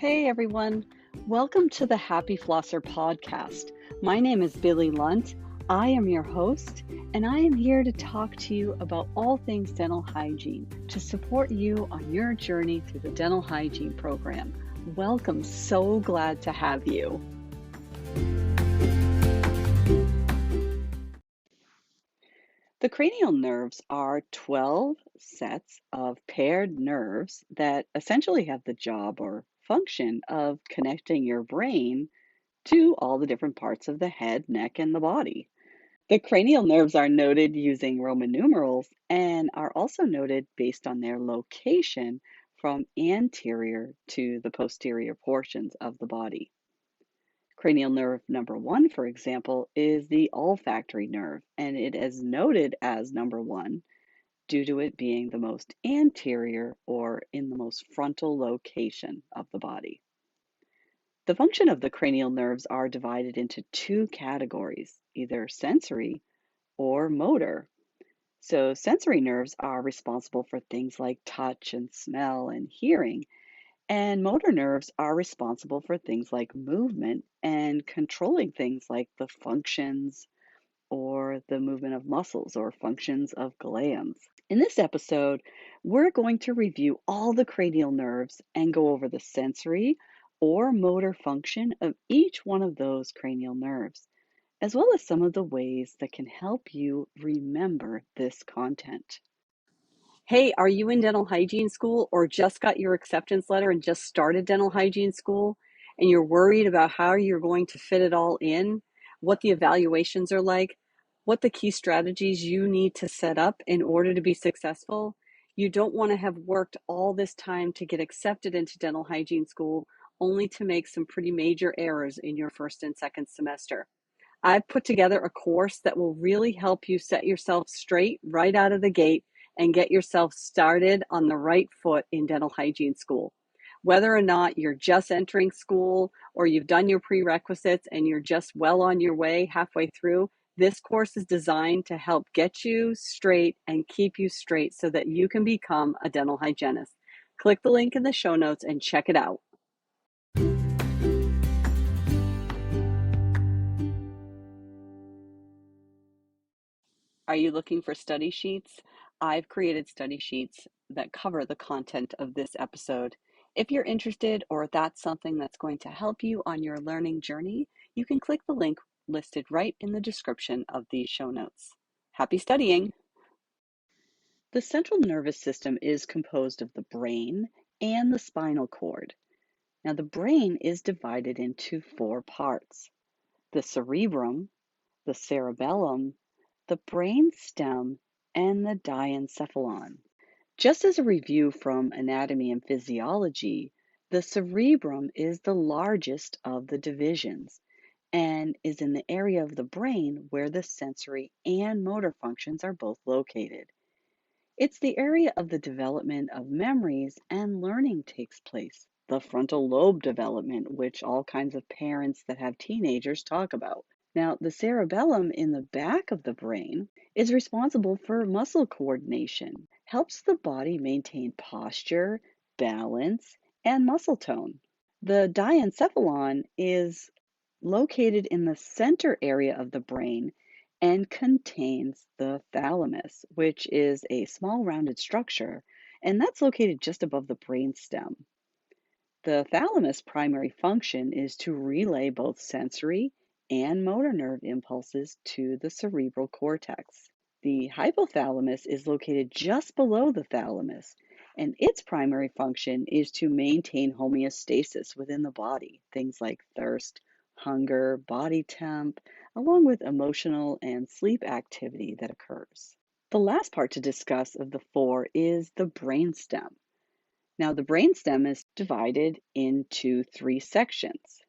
Hey everyone, welcome to the Happy Flosser podcast. My name is Billy Lunt. I am your host, and I am here to talk to you about all things dental hygiene to support you on your journey through the dental hygiene program. Welcome, so glad to have you. The cranial nerves are 12 sets of paired nerves that essentially have the job or function of connecting your brain to all the different parts of the head, neck, and the body. The cranial nerves are noted using Roman numerals and are also noted based on their location from anterior to the posterior portions of the body. Cranial nerve number 1, for example, is the olfactory nerve, and it is noted as number 1 due to it being the most anterior or in the most frontal location of the body. The function of the cranial nerves are divided into two categories, either sensory or motor. So sensory nerves are responsible for things like touch and smell and hearing, and motor nerves are responsible for things like movement and controlling things like the functions or the movement of muscles or functions of glands. In this episode, we're going to review all the cranial nerves and go over the sensory or motor function of each one of those cranial nerves, as well as some of the ways that can help you remember this content. Hey, are you in dental hygiene school or just got your acceptance letter and just started dental hygiene school and you're worried about how you're going to fit it all in, what the evaluations are like, what the key strategies you need to set up in order to be successful? You don't want to have worked all this time to get accepted into dental hygiene school only to make some pretty major errors in your first and second semester. I've put together a course that will really help you set yourself straight right out of the gate and get yourself started on the right foot in dental hygiene school. Whether or not you're just entering school or you've done your prerequisites and you're just well on your way halfway through, this course is designed to help get you straight and keep you straight so that you can become a dental hygienist. Click the link in the show notes and check it out. Are you looking for study sheets? I've created study sheets that cover the content of this episode. If you're interested or that's something that's going to help you on your learning journey, you can click the link listed right in the description of these show notes. Happy studying! The central nervous system is composed of the brain and the spinal cord. Now, the brain is divided into four parts: the cerebrum, the cerebellum, the brain stem, and the diencephalon. Just as a review from anatomy and physiology, the cerebrum is the largest of the divisions and is in the area of the brain where the sensory and motor functions are both located. It's the area of the development of memories and learning takes place, the frontal lobe development, which all kinds of parents that have teenagers talk about. Now, the cerebellum in the back of the brain is responsible for muscle coordination, helps the body maintain posture, balance, and muscle tone. The diencephalon is located in the center area of the brain and contains the thalamus, which is a small rounded structure, and that's located just above the brain stem. The thalamus' primary function is to relay both sensory and motor nerve impulses to the cerebral cortex. The hypothalamus is located just below the thalamus, and its primary function is to maintain homeostasis within the body, things like thirst, hunger, body temp, along with emotional and sleep activity that occurs. The last part to discuss of the four is the brainstem. Now, the brainstem is divided into three sections.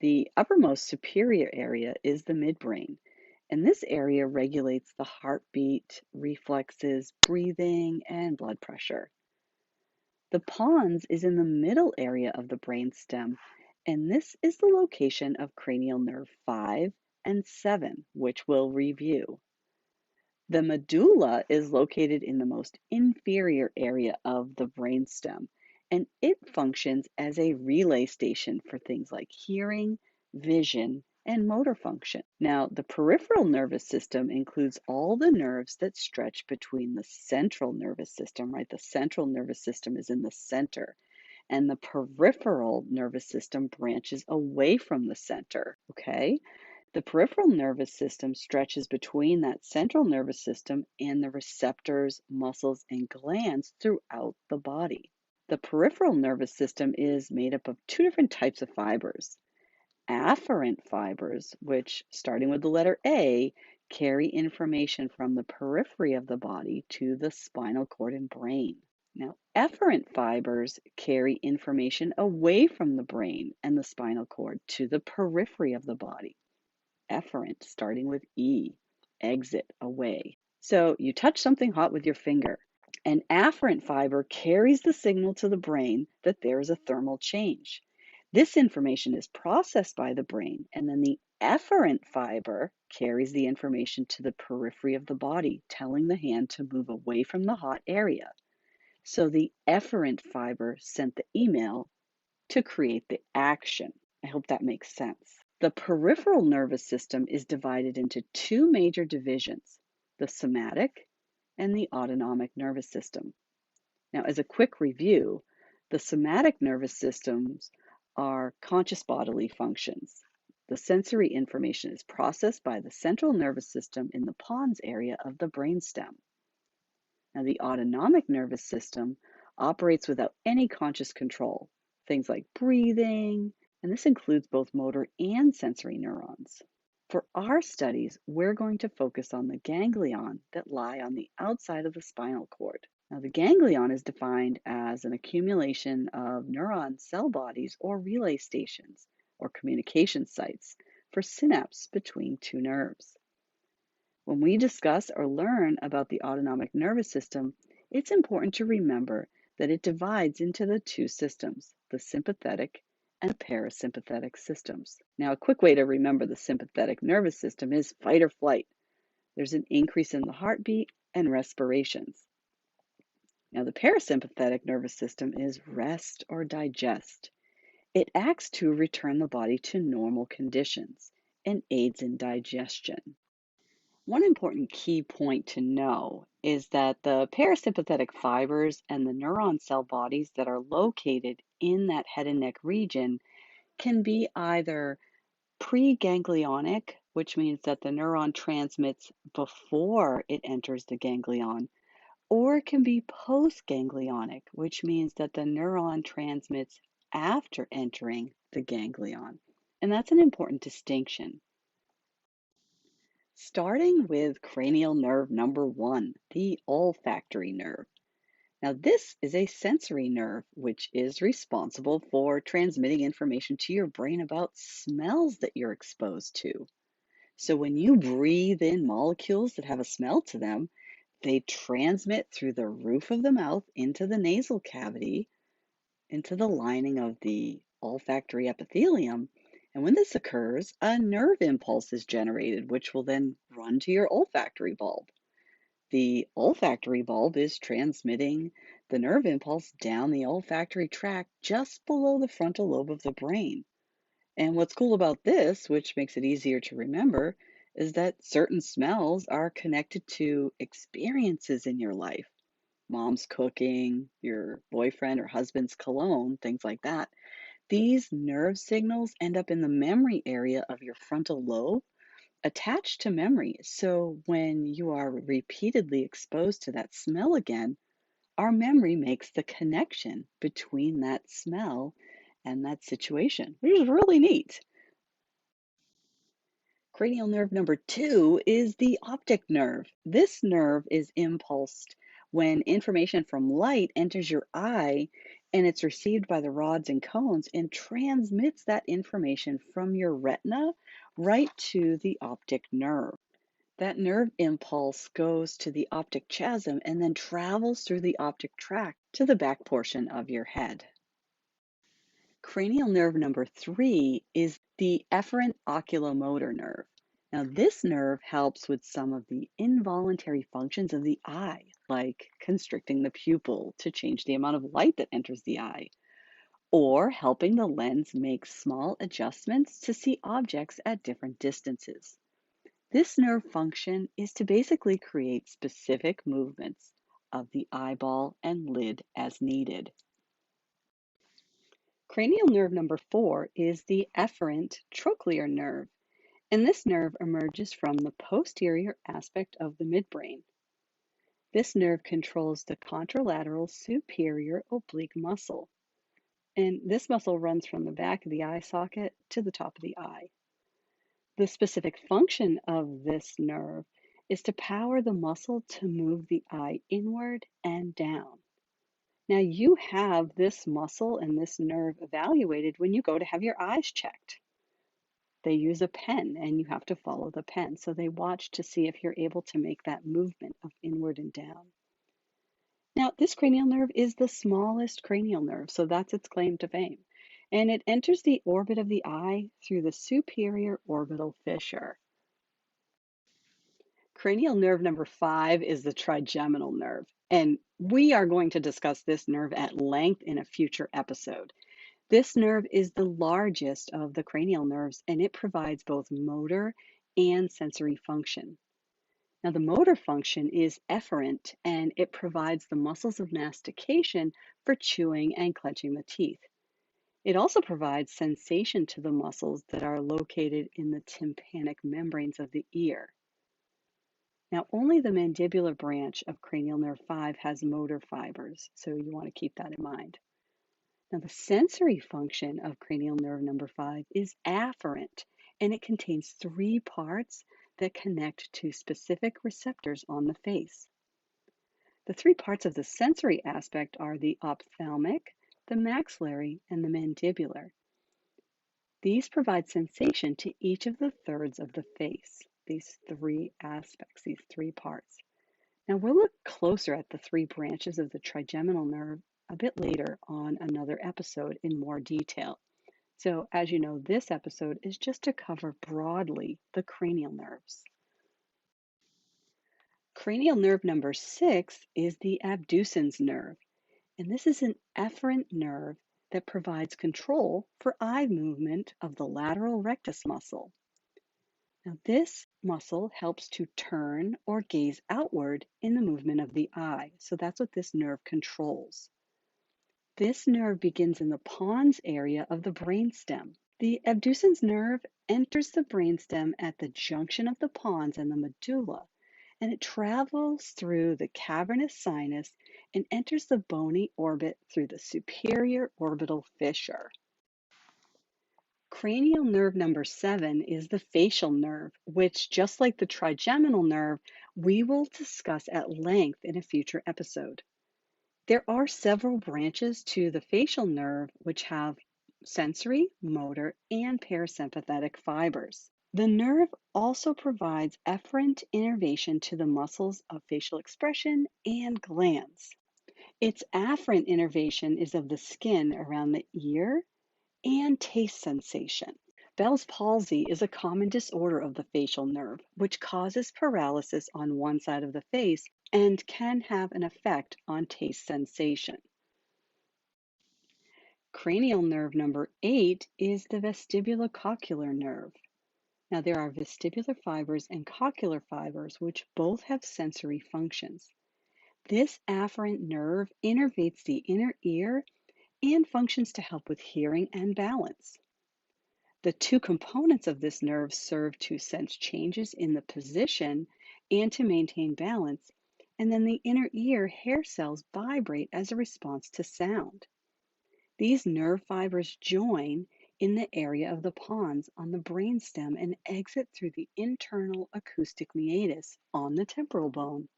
The uppermost superior area is the midbrain, and this area regulates the heartbeat, reflexes, breathing, and blood pressure. The pons is in the middle area of the brainstem, and this is the location of cranial nerve 5 and 7, which we'll review. The medulla is located in the most inferior area of the brainstem, and it functions as a relay station for things like hearing, vision, and motor function. Now, the peripheral nervous system includes all the nerves that stretch between the central nervous system, right? The central nervous system is in the center, and the peripheral nervous system branches away from the center, okay? The peripheral nervous system stretches between that central nervous system and the receptors, muscles, and glands throughout the body. The peripheral nervous system is made up of two different types of fibers. Afferent fibers, which, starting with the letter A, carry information from the periphery of the body to the spinal cord and brain. Now, efferent fibers carry information away from the brain and the spinal cord to the periphery of the body. Efferent, starting with E, exit, away. So you touch something hot with your finger. An afferent fiber carries the signal to the brain that there is a thermal change. This information is processed by the brain, and then the efferent fiber carries the information to the periphery of the body, telling the hand to move away from the hot area. So the efferent fiber sent the email to create the action. I hope that makes sense. The peripheral nervous system is divided into two major divisions, the somatic and the autonomic nervous system. Now, as a quick review, the somatic nervous systems are conscious bodily functions. The sensory information is processed by the central nervous system in the pons area of the brainstem. Now, the autonomic nervous system operates without any conscious control, things like breathing, and this includes both motor and sensory neurons. For our studies, we're going to focus on the ganglion that lie on the outside of the spinal cord. Now, the ganglion is defined as an accumulation of neuron cell bodies or relay stations or communication sites for synapse between two nerves. When we discuss or learn about the autonomic nervous system, it's important to remember that it divides into the two systems, the sympathetic and the parasympathetic systems. Now, a quick way to remember the sympathetic nervous system is fight or flight. There's an increase in the heartbeat and respirations. Now, the parasympathetic nervous system is rest or digest. It acts to return the body to normal conditions and aids in digestion. One important key point to know is that the parasympathetic fibers and the neuron cell bodies that are located in that head and neck region can be either preganglionic, which means that the neuron transmits before it enters the ganglion, or it can be postganglionic, which means that the neuron transmits after entering the ganglion. And that's an important distinction. Starting with cranial nerve number 1, the olfactory nerve. Now, this is a sensory nerve which is responsible for transmitting information to your brain about smells that you're exposed to. So, when you breathe in molecules that have a smell to them, they transmit through the roof of the mouth into the nasal cavity, into the lining of the olfactory epithelium. And when this occurs, a nerve impulse is generated, which will then run to your olfactory bulb. The olfactory bulb is transmitting the nerve impulse down the olfactory tract just below the frontal lobe of the brain. And what's cool about this, which makes it easier to remember, is that certain smells are connected to experiences in your life. Mom's cooking, your boyfriend or husband's cologne, things like that. These nerve signals end up in the memory area of your frontal lobe attached to memory. So when you are repeatedly exposed to that smell again, our memory makes the connection between that smell and that situation, which is really neat. Cranial nerve number 2 is the optic nerve. This nerve is impulsed when information from light enters your eye and it's received by the rods and cones and transmits that information from your retina right to the optic nerve. That nerve impulse goes to the optic chiasm and then travels through the optic tract to the back portion of your head. Cranial nerve number 3 is the efferent oculomotor nerve. Now, this nerve helps with some of the involuntary functions of the eye, like constricting the pupil to change the amount of light that enters the eye, or helping the lens make small adjustments to see objects at different distances. This nerve function is to basically create specific movements of the eyeball and lid as needed. Cranial nerve number 4 is the efferent trochlear nerve, and this nerve emerges from the posterior aspect of the midbrain. This nerve controls the contralateral superior oblique muscle, and this muscle runs from the back of the eye socket to the top of the eye. The specific function of this nerve is to power the muscle to move the eye inward and down. Now, you have this muscle and this nerve evaluated when you go to have your eyes checked. They use a pen and you have to follow the pen. So they watch to see if you're able to make that movement of inward and down. Now, this cranial nerve is the smallest cranial nerve, so that's its claim to fame. And it enters the orbit of the eye through the superior orbital fissure. Cranial nerve number 5 is the trigeminal nerve, and we are going to discuss this nerve at length in a future episode. This nerve is the largest of the cranial nerves, and it provides both motor and sensory function. Now, the motor function is efferent, and it provides the muscles of mastication for chewing and clenching the teeth. It also provides sensation to the muscles that are located in the tympanic membranes of the ear. Now, only the mandibular branch of cranial nerve 5 has motor fibers, so you want to keep that in mind. Now, the sensory function of cranial nerve number 5 is afferent, and it contains 3 parts that connect to specific receptors on the face. The 3 parts of the sensory aspect are the ophthalmic, the maxillary, and the mandibular. These provide sensation to each of the thirds of the face, these 3 aspects, these 3 parts. Now, we'll look closer at the 3 branches of the trigeminal nerve a bit later on another episode in more detail. So, as you know, this episode is just to cover broadly the cranial nerves. Cranial nerve number 6 is the abducens nerve, and this is an efferent nerve that provides control for eye movement of the lateral rectus muscle. Now, this muscle helps to turn or gaze outward in the movement of the eye, so that's what this nerve controls. This nerve begins in the pons area of the brainstem. The abducens nerve enters the brainstem at the junction of the pons and the medulla, and it travels through the cavernous sinus and enters the bony orbit through the superior orbital fissure. Cranial nerve number 7 is the facial nerve, which, just like the trigeminal nerve, we will discuss at length in a future episode. There are several branches to the facial nerve which have sensory, motor, and parasympathetic fibers. The nerve also provides efferent innervation to the muscles of facial expression and glands. Its afferent innervation is of the skin around the ear and taste sensation. Bell's palsy is a common disorder of the facial nerve, which causes paralysis on one side of the face and can have an effect on taste sensation. Cranial nerve number 8 is the vestibulocochlear nerve. Now, there are vestibular fibers and cochlear fibers, which both have sensory functions. This afferent nerve innervates the inner ear and functions to help with hearing and balance. The 2 components of this nerve serve to sense changes in the position and to maintain balance, and then the inner ear hair cells vibrate as a response to sound. These nerve fibers join in the area of the pons on the brainstem and exit through the internal acoustic meatus on the temporal bone.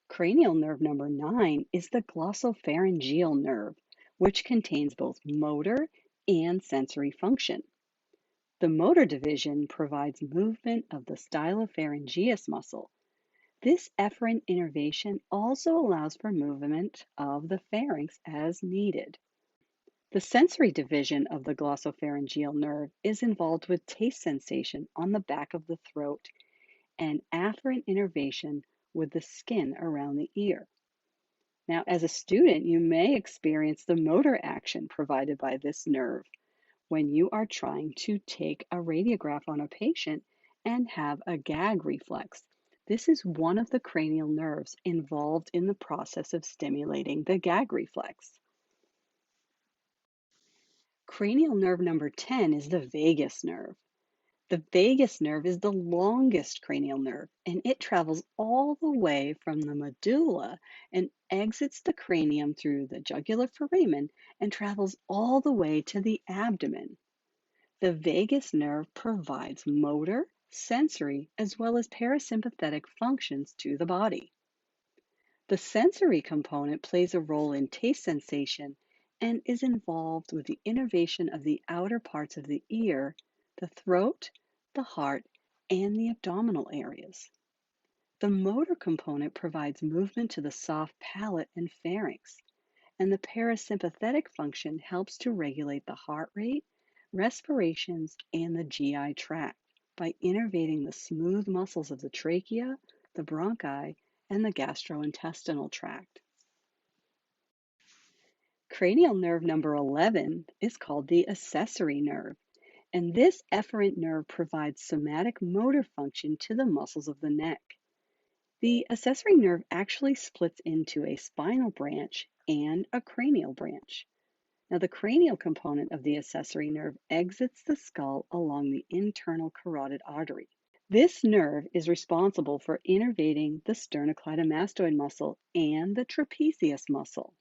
Cranial nerve number 9 is the glossopharyngeal nerve, which contains both motor and sensory function. The motor division provides movement of the stylopharyngeus muscle. This efferent innervation also allows for movement of the pharynx as needed. The sensory division of the glossopharyngeal nerve is involved with taste sensation on the back of the throat, and afferent innervation with the skin around the ear. Now, as a student, you may experience the motor action provided by this nerve when you are trying to take a radiograph on a patient and have a gag reflex. This is one of the cranial nerves involved in the process of stimulating the gag reflex. Cranial nerve number 10 is the vagus nerve. The vagus nerve is the longest cranial nerve, and it travels all the way from the medulla and exits the cranium through the jugular foramen and travels all the way to the abdomen. The vagus nerve provides motor, sensory, as well as parasympathetic functions to the body. The sensory component plays a role in taste sensation and is involved with the innervation of the outer parts of the ear, the throat, the heart, and the abdominal areas. The motor component provides movement to the soft palate and pharynx, and the parasympathetic function helps to regulate the heart rate, respirations, and the GI tract by innervating the smooth muscles of the trachea, the bronchi, and the gastrointestinal tract. Cranial nerve number 11 is called the accessory nerve, and this efferent nerve provides somatic motor function to the muscles of the neck. The accessory nerve actually splits into a spinal branch and a cranial branch. Now, the cranial component of the accessory nerve exits the skull along the internal carotid artery. This nerve is responsible for innervating the sternocleidomastoid muscle and the trapezius muscle.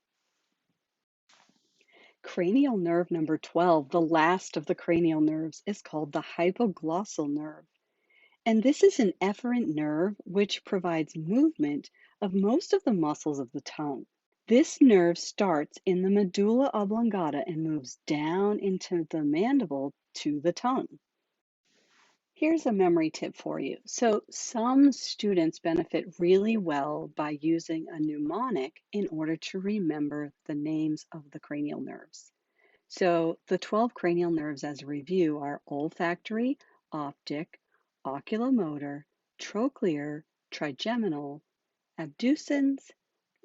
Cranial nerve number 12, the last of the cranial nerves, is called the hypoglossal nerve. And this is an efferent nerve which provides movement of most of the muscles of the tongue. This nerve starts in the medulla oblongata and moves down into the mandible to the tongue. Here's a memory tip for you. So some students benefit really well by using a mnemonic in order to remember the names of the cranial nerves. So the 12 cranial nerves as a review are olfactory, optic, oculomotor, trochlear, trigeminal, abducens,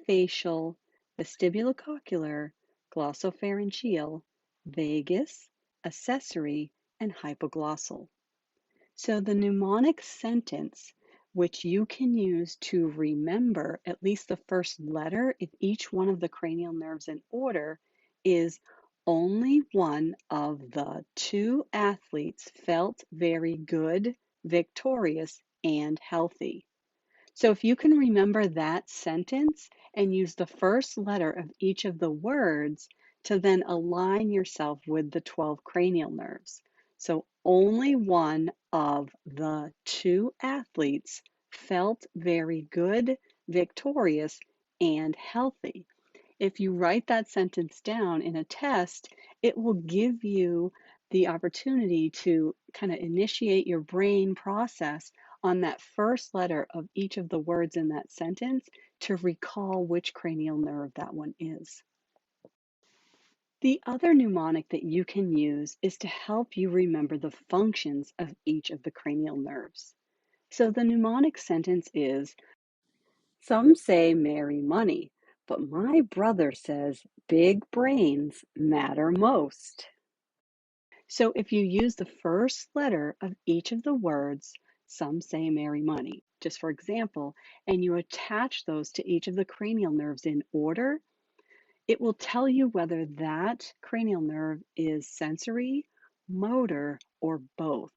facial, vestibulocochlear, glossopharyngeal, vagus, accessory, and hypoglossal. So the mnemonic sentence, which you can use to remember at least the first letter of each one of the cranial nerves in order, is only one of the two athletes felt very good, victorious, and healthy. So if you can remember that sentence and use the first letter of each of the words to then align yourself with the 12 cranial nerves. So only one of the two athletes felt very good, victorious, and healthy. If you write that sentence down in a test, it will give you the opportunity to kind of initiate your brain process on that first letter of each of the words in that sentence to recall which cranial nerve that one is. The other mnemonic that you can use is to help you remember the functions of each of the cranial nerves. So the mnemonic sentence is, some say marry money, but my brother says big brains matter most. So if you use the first letter of each of the words, some say marry money, just for example, and you attach those to each of the cranial nerves in order, it will tell you whether that cranial nerve is sensory, motor, or both.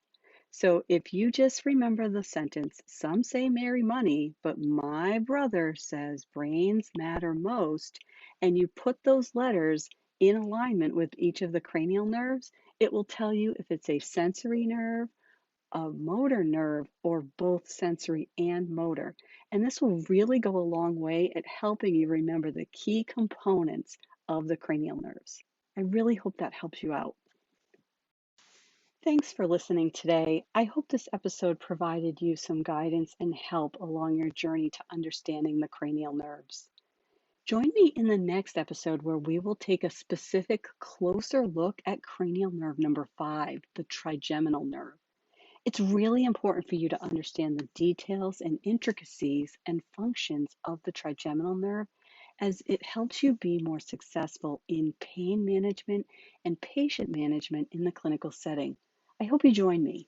So if you just remember the sentence, some say marry money, but my brother says brains matter most, and you put those letters in alignment with each of the cranial nerves, it will tell you if it's a sensory nerve, a motor nerve, or both sensory and motor. And this will really go a long way at helping you remember the key components of the cranial nerves. I really hope that helps you out. Thanks for listening today. I hope this episode provided you some guidance and help along your journey to understanding the cranial nerves. Join me in the next episode where we will take a specific closer look at cranial nerve number 5, the trigeminal nerve. It's really important for you to understand the details and intricacies and functions of the trigeminal nerve, as it helps you be more successful in pain management and patient management in the clinical setting. I hope you join me.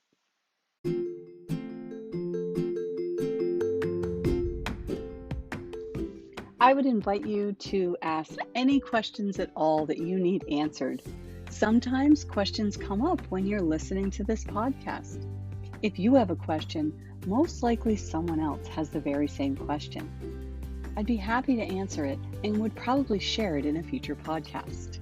I would invite you to ask any questions at all that you need answered. Sometimes questions come up when you're listening to this podcast. If you have a question, most likely someone else has the very same question. I'd be happy to answer it and would probably share it in a future podcast.